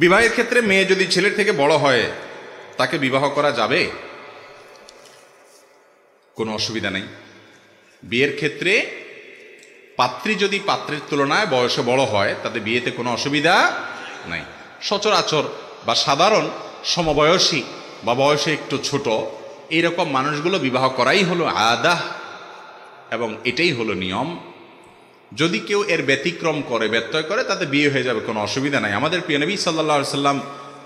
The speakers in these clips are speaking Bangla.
বিবাহের ক্ষেত্রে মেয়ে যদি ছেলের থেকে বড় হয় তাকে বিবাহ করা যাবে, কোনো অসুবিধা নেই। বিয়ের ক্ষেত্রে পাত্রী যদি পাত্রের তুলনায় বয়সে বড় হয় তাতে বিয়েতে কোনো অসুবিধা নাই। সচরাচর বা সাধারণ সমবয়সী বা বয়সে একটু ছোট এইরকম মানুষগুলো বিবাহ করাই হলো আদাহ, এবং এটাই হলো নিয়ম। যদি কেউ এর ব্যতিক্রম করে, ব্যত্যয় করে, তাতে বিয়ে হয়ে যাবে, কোনো অসুবিধা নাই। আমাদের প্রিয় নবী সাল্লাল্লাহু আলাইহি সাল্লাম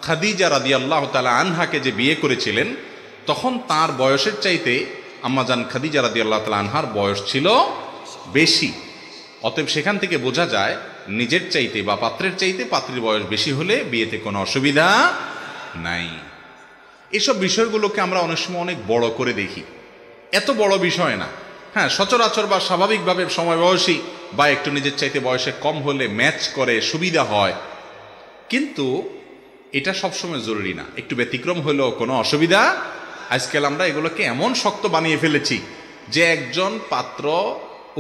খাদিজা রাদিয়াল্লাহু তাআলা আনহাকে যে বিয়ে করেছিলেন, তখন তার বয়সের চাইতে আম্মাজান খাদিজা রাদিয়াল্লাহু তাআলা আনহার বয়স ছিল বেশি। অতএব সেখান থেকে বোঝা যায় নিজের চাইতে বা পাত্রের চাইতে পাত্রীর বয়স বেশি হলে বিয়েতে কোনো অসুবিধা নাই। এসব বিষয়গুলোকে আমরা অনেক সময় অনেক বড় করে দেখি, এত বড় বিষয় না। হ্যাঁ, সচরাচর বা স্বাভাবিকভাবে সমবয়সী বা একটু নিজের চাইতে বয়সে কম হলে ম্যাচ করে, সুবিধা হয়, কিন্তু এটা সবসময় জরুরি না। একটু ব্যতিক্রম হলেও কোনো অসুবিধা। আজকাল আমরা এগুলোকে এমন শক্ত বানিয়ে ফেলেছি যে একজন পাত্র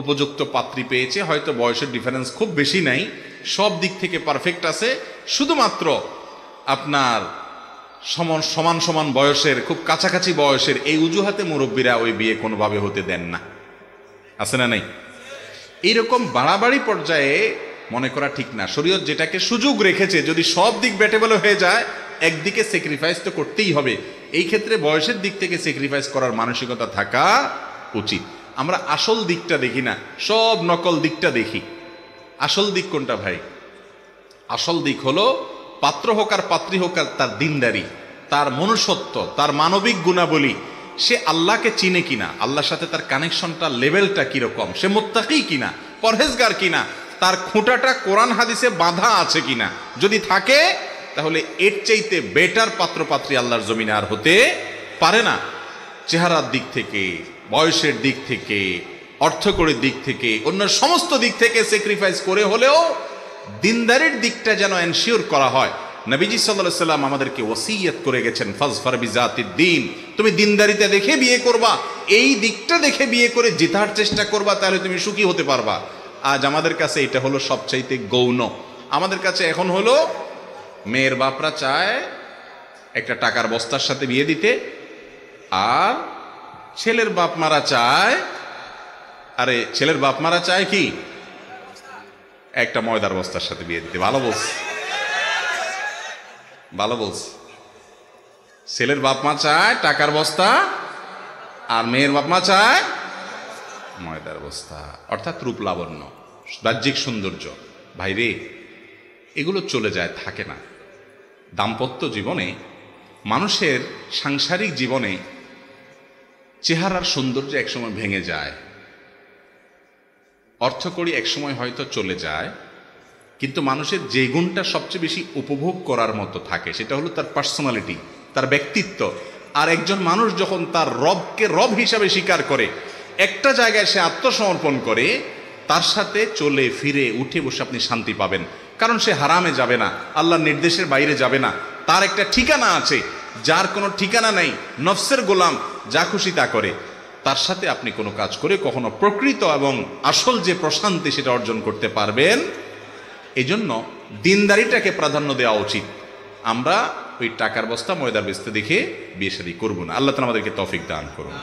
উপযুক্ত পাত্রী পেয়েছে, হয়তো বয়সের ডিফারেন্স খুব বেশি নাই, সব দিক থেকে পারফেক্ট আছে, শুধুমাত্র আপনার সমান সমান বয়সের, খুব কাছাকাছি বয়সের, এই অজুহাতে মুরব্বীরা ওই বিয়ে কোনোভাবে হতে দেন না। আছে না নাই? এইরকম বাড়াবাড়ি পর্যায়ে মনে করা ঠিক না। শরীয়ত যেটাকে সুযোগ রেখেছে, যদি সব দিক ব্যাটেবল হয়ে যায়, একদিকে স্যাক্রিফাইস তো করতেই হবে। এই ক্ষেত্রে বয়সের দিক থেকে স্যাক্রিফাইস করার মানসিকতা থাকা উচিত। আমরা আসল দিকটা দেখি না, সব নকল দিকটা দেখি। আসল দিক কোনটা ভাই? আসল দিক হলো পাত্র হোক আর পাত্রী হোক আর তার দিনদারি, তার মনুষ্যত্ব, তার মানবিক গুণাবলী, সে আল্লাহকে চিনে কিনা, আল্লাহর সাথে তার কানেকশনটা, লেভেলটা কিরকম, সে মুত্তাকি কিনা, পরহেজগার কিনা, তার খুঁটাটা কোরআন হাদিসে বাঁধা আছে কিনা। যদি থাকে তাহলে এর চাইতে বেটার পাত্র পাত্রী আল্লাহর জমিনে আর হতে পারে না। চেহারার দিক থেকে, বয়সের দিক থেকে, অর্থকরীর দিক থেকে, অন্য সমস্ত দিক থেকে স্যাক্রিফাইস করে হলেও দিনদারির দিকটা যেন এনশিওর করা হয়। নবীজি সাল্লাল্লাহু আলাইহি সাল্লাম আমাদেরকে ওসিয়ত করে গেছেন, ফাজফার বিজাতিদ দ্বীন, তুমি দিনদারিতে দেখে বিয়ে করবা, এই দিকটা দেখে বিয়ে করে জেতার চেষ্টা করবা, তাহলে তুমি সুখী হতে পারবা। আজ আমাদের কাছে এটা হলো সবচাইতে গৌণ। আমাদের কাছে এখন হলো মেয়ের বাপরা চায় একটা টাকার বস্তার সাথে বিয়ে দিতে, আর ছেলের বাপ মারা চায়, আরে ছেলের বাপ মারা চায় কি একটা ময়দার বস্তার সাথে বিয়ে দিতে। ভালো বলছি, ভালো বলছি। ছেলের বাপ মা চায় টাকার বস্তা, আর মেয়ের বাপ মা চায় ময়দার বস্তা, অর্থাৎ রূপ লাবণ্য, বাহ্যিক সৌন্দর্য। ভাইরে, এগুলো চলে যায়, থাকে না। দাম্পত্য জীবনে, মানুষের সাংসারিক জীবনে চেহারার সৌন্দর্য একসময় ভেঙে যায়, অর্থকড়ি একসময় হয়তো চলে যায়, কিন্তু মানুষের যে গুণটা সবচেয়ে বেশি উপভোগ করার মতো থাকে সেটা হলো তার পার্সোনালিটি, তার ব্যক্তিত্ব। আর একজন মানুষ যখন তার রবকে রব হিসাবে স্বীকার করে, একটা জায়গায় সে আত্মসমর্পণ করে, তার সাথে চলে ফিরে উঠে বসে আপনি শান্তি পাবেন। কারণ সে হারামে যাবে না, আল্লাহর নির্দেশের বাইরে যাবে না, তার একটা ঠিকানা আছে। যার কোনো ঠিকানা নাই, নফসের গোলাম, যা খুশি তা করে, তার সাথে আপনি কোনো কাজ করে কখনো প্রকৃত এবং আসল যে প্রশান্তি সেটা অর্জন করতে পারবেন। এই জন্য দিনদারিটাকে প্রাধান্য দেওয়া উচিত। আমরা ওই টাকার বস্তা ময়দার বেস্তে দেখে বিয়ে শাদী করবো না। আল্লাহ তাআলা আমাদেরকে তৌফিক দান করুন।